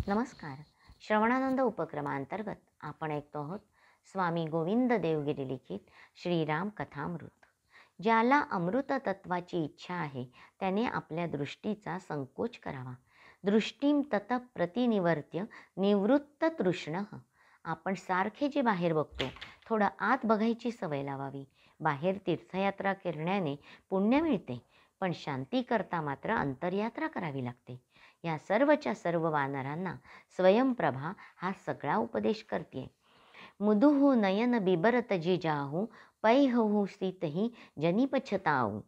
नमस्कार. श्रवणानंद उपक्रमांतर्गत आपण ऐकतो आहोत स्वामी गोविंद देवगिरी लिखित श्रीराम कथामृत. ज्याला अमृत तत्वाची इच्छा आहे त्याने आपल्या दृष्टीचा संकोच करावा. दृष्टीम तत प्रतिनिवर्त्य निवृत्त तृष्णः. आपण सारखे जे बाहेर बघतो थोडं आत बघायची सवय लावावी. बाहेर तीर्थयात्रा करण्याने पुण्य मिळते, पण शांती करता मात्र अंतरयात्रा करावी लागते. या सर्वच्या सर्व वानरांना स्वयंप्रभा हा सगळा उपदेश करते. मुदुहु नयन बिबरत जी जाहू पैहू स्थितही जनिपछताऊ.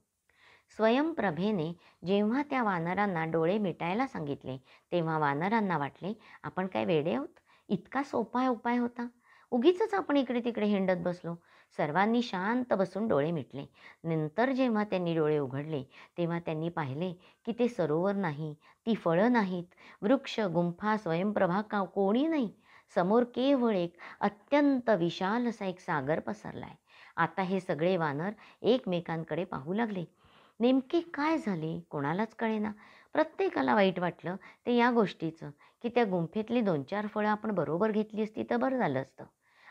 स्वयंप्रभेने जेव्हा त्या वानरांना डोळे मिटायला सांगितले तेव्हा वानरांना वाटले आपण काय वेडे आहोत. इतका सोपा उपाय होता. उगीचच आपण इकडे तिकडे हिंडत बसलो. सर्वांनी शांत बसून डोळे मिटले. नंतर जेव्हा त्यांनी डोळे उघडले तेव्हा त्यांनी पाहिले की ते सरोवर नाही, ती फळं नाहीत, वृक्ष गुंफा स्वयंप्रभा का कोणी नाही. समोर केवळ एक अत्यंत विशाल असा एक सागर पसरलाय. आता हे सगळे वानर एकमेकांकडे पाहू लागले. नेमके काय झाले कोणालाच कळेना. प्रत्येकाला वाईट वाटलं ते या गोष्टीचं की त्या गुंफेतली 2-4 फळं आपण बरोबर घेतली असती तर बरं झालं असतं.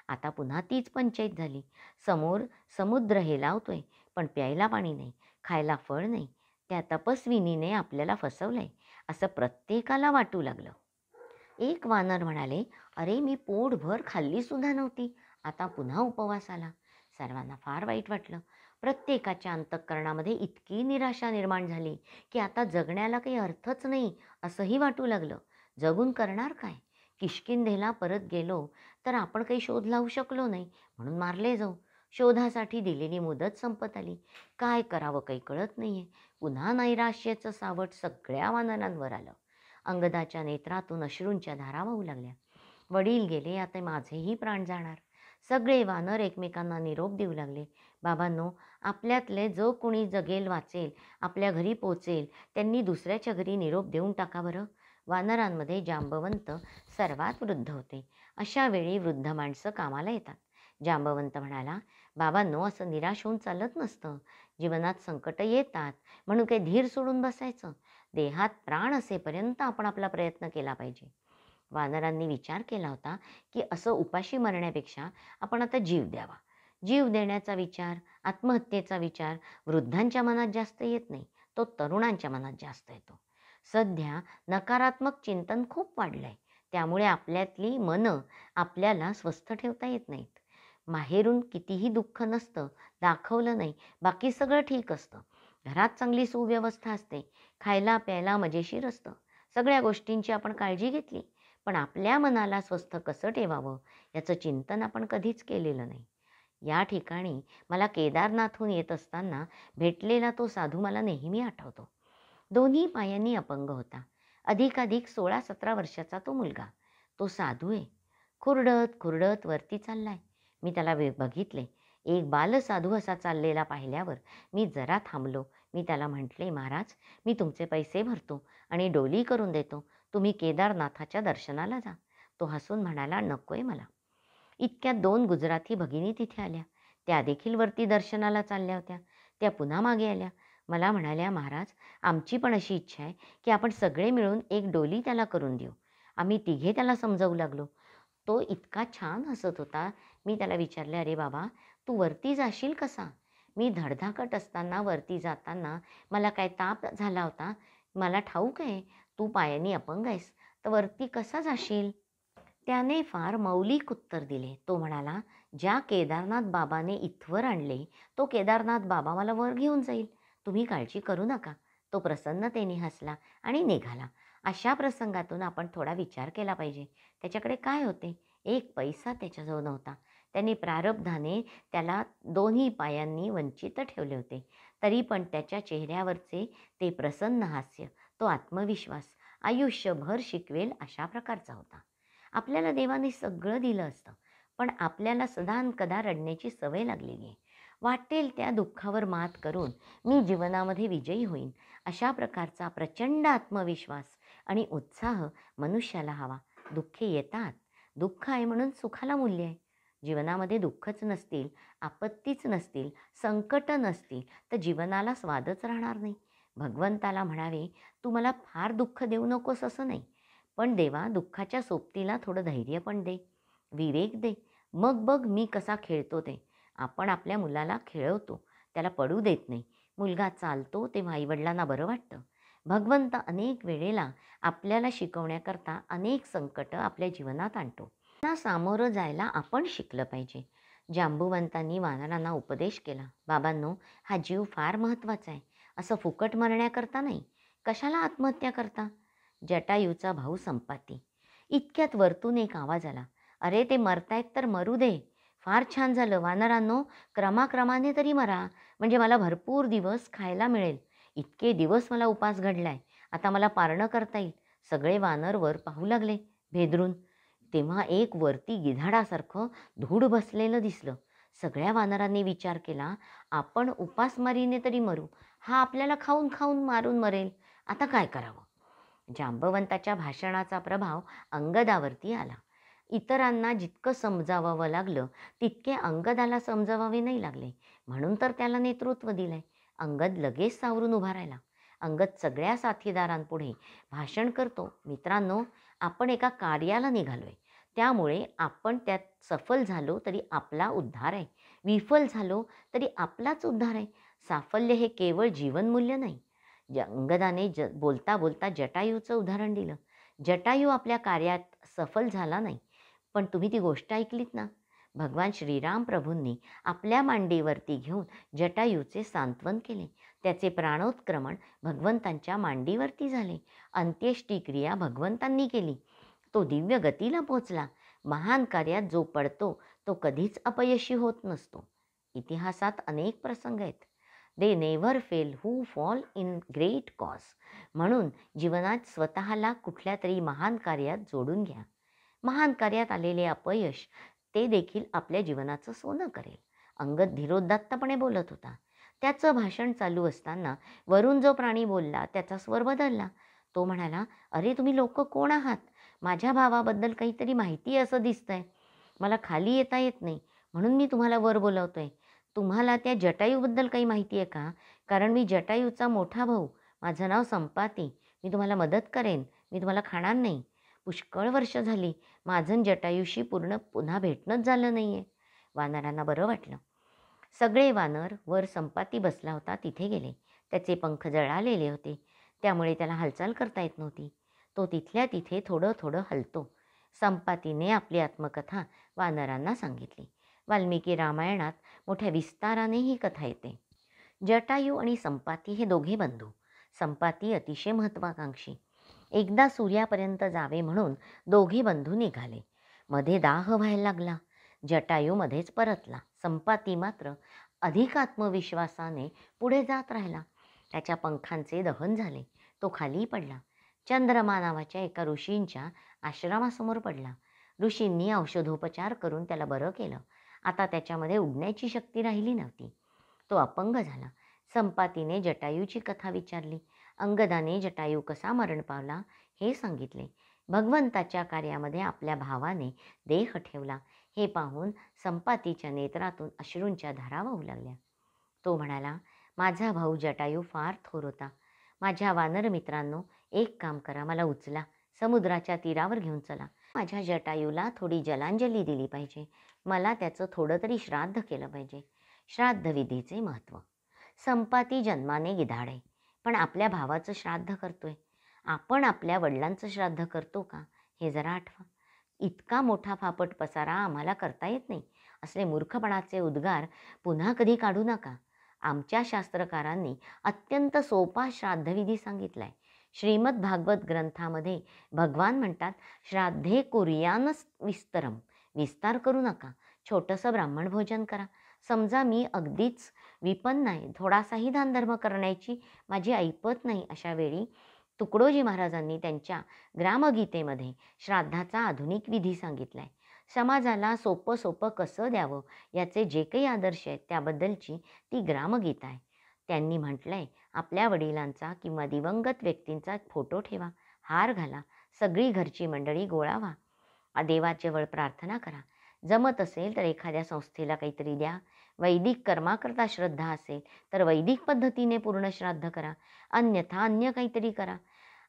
आता पुन्हा तीच पंचायत झाली. समोर समुद्र हेलावतोय पण प्यायला पाणी नाही, खायला फळ नाही. त्या तपस्विनीने आपल्याला फसवलंय असं प्रत्येकाला वाटू लागलं. एक वानर म्हणाले, अरे मी पोटभर खाल्ली सुद्धा नव्हती, आता पुन्हा उपवास आला. सर्वांना फार वाईट वाटलं. प्रत्येकाच्या अंतःकरणामध्ये इतकी निराशा निर्माण झाली की आता जगण्याला काही अर्थच नाही असंही वाटू लागलं. जगून करणार काय? किष्किंधेला परत गेलो तर आपण काही शोध लावू शकलो नाही म्हणून मारले जाऊ. शोधासाठी दिलेली मुदत संपत आली. काय करावं काही कळत नाहीये. पुन्हा नैराश्याचं सावट सगळ्या वानरांवर आलं. अंगदाच्या नेत्रातून अश्रूंच्या धारा वाहू लागल्या. वडील गेले, आता माझेही प्राण जाणार. सगळे वानर एकमेकांना निरोप देऊ लागले. बाबांनो, आपल्यातले जो कोणी जगेल वाचेल आपल्या घरी पोचेल त्यांनी दुसऱ्याच्या घरी निरोप देऊन टाका बरं. वानरांमध्ये जांबवंत सर्वात वृद्ध होते. अशा वेळी वृद्ध माणसं कामाला येतात. जांबवंत म्हणाला, बाबांनो, असं निराश होऊन चालत नसतं. जीवनात संकट येतात म्हणून काही धीर सोडून बसायचं. देहात प्राण असेपर्यंत आपण आपला प्रयत्न केला पाहिजे. वानरांनी विचार केला होता की असं उपाशी मरण्यापेक्षा आपण आता जीव द्यावा. जीव देण्याचा विचार, आत्महत्येचा विचार वृद्धांच्या मनात जास्त येत नाही, तो तरुणांच्या मनात जास्त येतो. सध्या नकारात्मक चिंतन खूप वाढलंय. त्यामुळे आपल्यातली मनं आपल्याला स्वस्थ ठेवता येत नाहीत. माहेरून कितीही दुःख नसतं, दाखवलं नाही, बाकी सगळं ठीक असतं. घरात चांगली सुव्यवस्था असते, खायला प्यायला मजेशीर असतं, सगळ्या गोष्टींची आपण काळजी घेतली, पण आपल्या मनाला स्वस्थ कसं ठेवावं याचं चिंतन आपण कधीच केलेलं नाही. या ठिकाणी मला केदारनाथहून येत असताना भेटलेला तो साधू मला नेहमी आठवतो. दोन्ही पायांनी अपंग होता. अधिकाधिक 16-17 वर्षाचा तो मुलगा. तो साधू आहे. खुरडत खुरडत वरती चाललाय. मी त्याला बघितले. एक बालसाधू असा चाललेला पाहिल्यावर मी जरा थांबलो. मी त्याला म्हटले, महाराज, मी तुमचे पैसे भरतो आणि डोली करून देतो. तुम्ही केदारनाथाच्या दर्शनाला जा. तो हसून म्हणाला, नकोय मला. इतक्यात 2 गुजराती भगिनी तिथे आल्या. त्या देखील वरती दर्शनाला चालल्या होत्या. त्या पुन्हा मागे आल्या. मला म्हणाल्या, महाराज, आमची पण अशी इच्छा आहे की आपण सगळे मिळून एक डोली त्याला करून देऊ. आम्ही तिघे त्याला समजावू लागलो. तो इतका छान हसत होता. मी त्याला विचारले, अरे बाबा, तू वरती जाशील कसा? मी धडधाकट असताना वरती जाताना मला काय ताप झाला होता, मला ठाऊक आहे. तू पायाने अपंग आहेस तर वरती कसा जाशील? त्याने फार मौलिक उत्तर दिले. तो म्हणाला, ज्या केदारनाथ बाबाने इथवर आणले तो केदारनाथ बाबा मला वर घेऊन जाईल. तुम्ही काळजी करू नका. तो प्रसन्नतेने हसला आणि निघाला. अशा प्रसंगातून आपण थोडा विचार केला पाहिजे. त्याच्याकडे काय होते? 1 पैसा त्याच्याजवळ नव्हता. त्यांनी प्रारब्धाने त्याला दोन्ही पायांनी वंचित ठेवले होते. तरी पण त्याच्या चेहऱ्यावरचे ते प्रसन्न हास्य, तो आत्मविश्वास आयुष्यभर शिकवेल अशा प्रकारचा होता. आपल्याला देवाने सगळं दिलं असतं, पण आपल्याला सदानकदा रडण्याची सवय लागलेली आहे. वाटेल त्या दुःखावर मात करून मी जीवनामध्ये विजयी होईन अशा प्रकारचा प्रचंड आत्मविश्वास आणि उत्साह मनुष्याला हवा. दुःखे येतात. दुःख आहे म्हणून सुखाला मूल्य आहे. जीवनामध्ये दुःखच नसतील, आपत्तीच नसतील, संकट नसतील तर जीवनाला स्वादच राहणार नाही. भगवंताला म्हणावे, तू मला फार दुःख देऊ नकोस असं नाही, पण देवा, दुःखाच्या सोबतीला थोडं धैर्य पण दे, विवेक दे. मग बघ मी कसा खेळतो ते. आपण आपल्या मुलाला खेळवतो, त्याला पडू देत नाही. मुलगा चालतो तेव्हा आईवडिलांना बरं वाटतं. भगवंत अनेक वेळेला आपल्याला शिकवण्याकरता अनेक संकटं आपल्या जीवनात आणतो. त्यांना सामोरं जायला आपण शिकलं पाहिजे. जांबुवंतांनी वानरांना उपदेश केला, बाबांनो, हा जीव फार महत्त्वाचा आहे. असं फुकट मरण्याकरता नाही. कशाला आत्महत्या करता? जटायूचा भाऊ संपाती. इतक्यात वरतून एक आवाज आला, अरे ते मरतायत तर मरू दे. फार छान झालं वानरांनो, क्रमाक्रमाने तरी मरा, म्हणजे मला भरपूर दिवस खायला मिळेल. इतके दिवस मला उपास घडलाय, आता मला पारणं करता येईल. सगळे वानर वर पाहू लागले भेदरून. तेव्हा एक वरती गिधाडासारखं धूड बसलेलं दिसलं. सगळ्या वानरांनी विचार केला, आपण उपासमारीने तरी मरू, हा आपल्याला खाऊन खाऊन मारून मरेल, आता काय करावं? जांबवंताच्या भाषणाचा प्रभाव अंगदावरती आला. इतरांना जितकं समजावावं लागलं तितके अंगदाला समजावावे नाही लागले, म्हणून तर त्याला नेतृत्व दिलंय. अंगद लगेच सावरून उभा राहिला. अंगद सगळ्या साथीदारांपुढे भाषण करतो, मित्रांनो, आपण एका कार्याला निघालोय, त्यामुळे आपण त्यात सफल झालो तरी आपला उद्धार आहे, विफल झालो तरी आपलाच उद्धार आहे. साफल्य हे केवळ जीवनमूल्य नाही. अंगदाने बोलता बोलता जटायूचं उदाहरण दिलं. जटायू आपल्या कार्यात सफल झाला नाही, पण तुम्ही ती गोष्ट ऐकलीत ना, भगवान श्रीराम प्रभूंनी आपल्या मांडीवरती घेऊन जटायूचे सांत्वन केले. त्याचे प्राणोत्क्रमण भगवंतांच्या मांडीवरती झाले. अंत्येष्टिक्रिया भगवंतांनी केली. तो दिव्य गतीला पोचला. महान कार्यात जो पडतो तो कधीच अपयशी होत नसतो. इतिहासात अनेक प्रसंग आहेत. They never fail who fall in great cause. म्हणून जीवनात स्वतःला कुठल्या तरी महान कार्यात जोडून घ्या. महान कार्यात आलेले अपयश ते देखील आपल्या जीवनाचं सोनं करेल. अंगद धीरोदात्तपणे बोलत होता. त्याचं भाषण चालू असताना वरून जो प्राणी बोलला त्याचा स्वर बदलला. तो म्हणाला, अरे तुम्ही लोक कोण आहात? माझ्या भावाबद्दल काहीतरी माहिती आहे असं दिसतंय. मला खाली येता येत नाही, म्हणून मी तुम्हाला वर बोलावतोय. तुम्हाला त्या जटायूबद्दल काही माहिती आहे का? कारण मी जटायूचा मोठा भाऊ. माझं नाव संपाती. मी तुम्हाला मदत करेन. मी तुम्हाला खाणार नाही. पुष्कळ वर्ष झाली माझं आणि जटायूशी पुन्हा भेटणंच झालं नाही आहे. वानरांना बरं वाटलं. सगळे वानर वर संपाती बसला होता तिथे गेले. त्याचे पंख जळालेले होते, त्यामुळे त्याला हालचाल करता येत नव्हती. तो तिथल्या तिथे थोडं थोडं हलतो. संपातीने आपली आत्मकथा वानरांना सांगितली. वाल्मिकी रामायणात मोठ्या विस्ताराने ही कथा येते. जटायू आणि संपाती हे दोघे बंधू. संपाती अतिशय महत्त्वाकांक्षी. एकदा सूर्यापर्यंत जावे म्हणून दोघे बंधू निघाले. मध्ये दाह व्हायला लागला. जटायू मध्येच परतला. संपाती मात्र अधिक आत्मविश्वासाने पुढे जात राहिला. त्याच्या पंखांचे दहन झाले. तो खाली पडला. चंद्रमा नावाच्या एका ऋषींच्या आश्रमासमोर पडला. ऋषींनी औषधोपचार करून त्याला बरं केलं. आता त्याच्यामध्ये उडण्याची शक्ती राहिली नव्हती. तो अपंग झाला. संपातीने जटायूची कथा विचारली. अंगदाने जटायू कसा मरण पावला हे सांगितले. भगवंताच्या कार्यामध्ये आपल्या भावाने देह ठेवला हे पाहून संपातीच्या नेत्रातून अश्रूंच्या धारा वाहू लागल्या. तो म्हणाला, माझा भाऊ जटायू फार थोर होता. माझ्या वानर मित्रांनो, एक काम करा, मला उचला, समुद्राच्या तीरावर घेऊन चला. माझ्या जटायूला थोडी जलांजली दिली पाहिजे. मला त्याचं थोडं तरी श्राद्ध केलं पाहिजे. श्राद्धविधीचे महत्त्व. संपाती जन्माने गिधाड आहे, पण आपल्या भावाचं श्राद्ध करतोय. आपण आपल्या वडिलांचं श्राद्ध करतो का हे जरा आठवा. इतका मोठा फापट पसारा आम्हाला करता येत नाही असले मूर्खपणाचे उद्गार पुन्हा कधी काढू नका. आमच्या शास्त्रकारांनी अत्यंत सोपा श्राद्धविधी सांगितलाय. श्रीमद भागवत ग्रंथामध्ये भगवान म्हणतात, श्राद्धे कुर्यानस विस्तरम. विस्तार करू नका, छोटंसं ब्राह्मण भोजन करा. समजा मी अगदीच विपन्न आहे, थोडासाही दानधर्म करण्याची माझी ऐपत नाही, अशा वेळी तुकडोजी महाराजांनी त्यांच्या ग्रामगीतेमध्ये श्राद्धाचा आधुनिक विधी सांगितला आहे. समाजाला सोपं सोपं कसं द्यावं याचे जे काही आदर्श आहेत त्याबद्दलची ती ग्रामगीता आहे. त्यांनी म्हटलं आहे, आपल्या वडिलांचा किंवा दिवंगत व्यक्तींचा फोटो ठेवा, हार घाला, सगळी घरची मंडळी गोळा व्हा, देवाजवळ प्रार्थना करा. जमत असेल तर एखाद्या संस्थेला काहीतरी द्या. वैदिक कर्माकरता श्रद्धा असेल तर वैदिक पद्धतीने पूर्ण श्राद्ध करा, अन्यथा अन्य काहीतरी करा.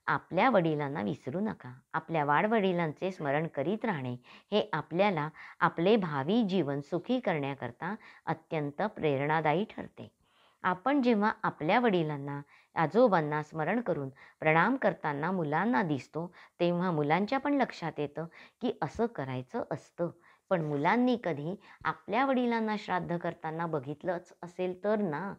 आपल्या वडिलांना विसरू नका. आपल्या वाडवडिलांचे स्मरण करीत राहणे हे आपल्याला आपले भावी जीवन सुखी करण्याकरता अत्यंत प्रेरणादायी ठरते. आपण जेव्हा आपल्या वडिलांना, आजोबांना स्मरण करून प्रणाम करताना मुलांना दिसतो, तेव्हा मुलांच्या पण लक्षात येतं की असं करायचं असतं. पण मुलांनी कधी आपल्या वडिलांना श्राद्ध करताना बघितलंच असेल तर ना.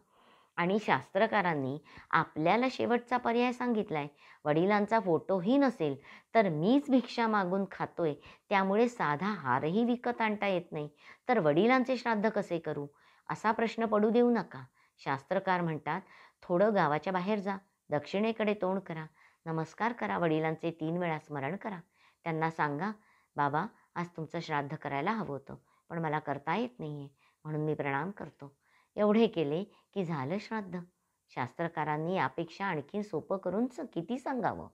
आणि शास्त्रकारांनी आपल्याला शेवटचा पर्याय सांगितलाय. वडिलांचा फोटोही नसेल तर मीच भिक्षा मागून खातोय, त्यामुळे साधा हारही विकत आणता येत नाही, तर वडिलांचे श्राद्ध कसे करू? असा प्रश्न पडू देऊ नका. शास्त्रकार म्हणतात, थोडं गावाच्या बाहेर जा, दक्षिणेकडे तोंड करा, नमस्कार करा, वडिलांचे 3 वेळा स्मरण करा. त्यांना सांगा, बाबा आज तुमचं श्राद्ध करायला हवं होतं, पण मला करता येत नाहीये, म्हणून मी प्रणाम करतो. एवढे केले की झालं श्राद्ध. शास्त्रकारांनी यापेक्षा आणखीन सोपं करून किती सांगावं.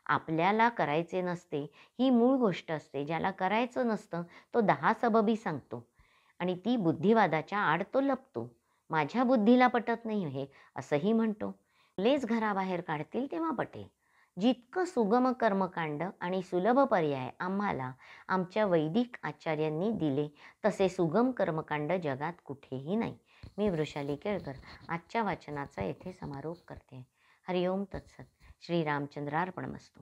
आपल्याला करायचे नसते ही मूळ गोष्ट असते. ज्याला करायचं नसतं तो 10 सबबी सांगतो आणि ती बुद्धिवादाच्या आड तो लपतो. माझ्या बुद्धीला पटत नाही हे असंही म्हणतो. लेच घराबाहेर काढतील तेव्हा पटेल. जितकं सुगम कर्मकांड आणि सुलभ पर्याय आम्हाला आमच्या वैदिक आचार्यांनी दिले, तसे सुगम कर्मकांड जगात कुठेही नाही. मी वृषाली केळकर आजच्या वाचनाचा येथे समारोप करते. हरिओम तत्सत. श्री रामचंद्रार्पणमस्तु.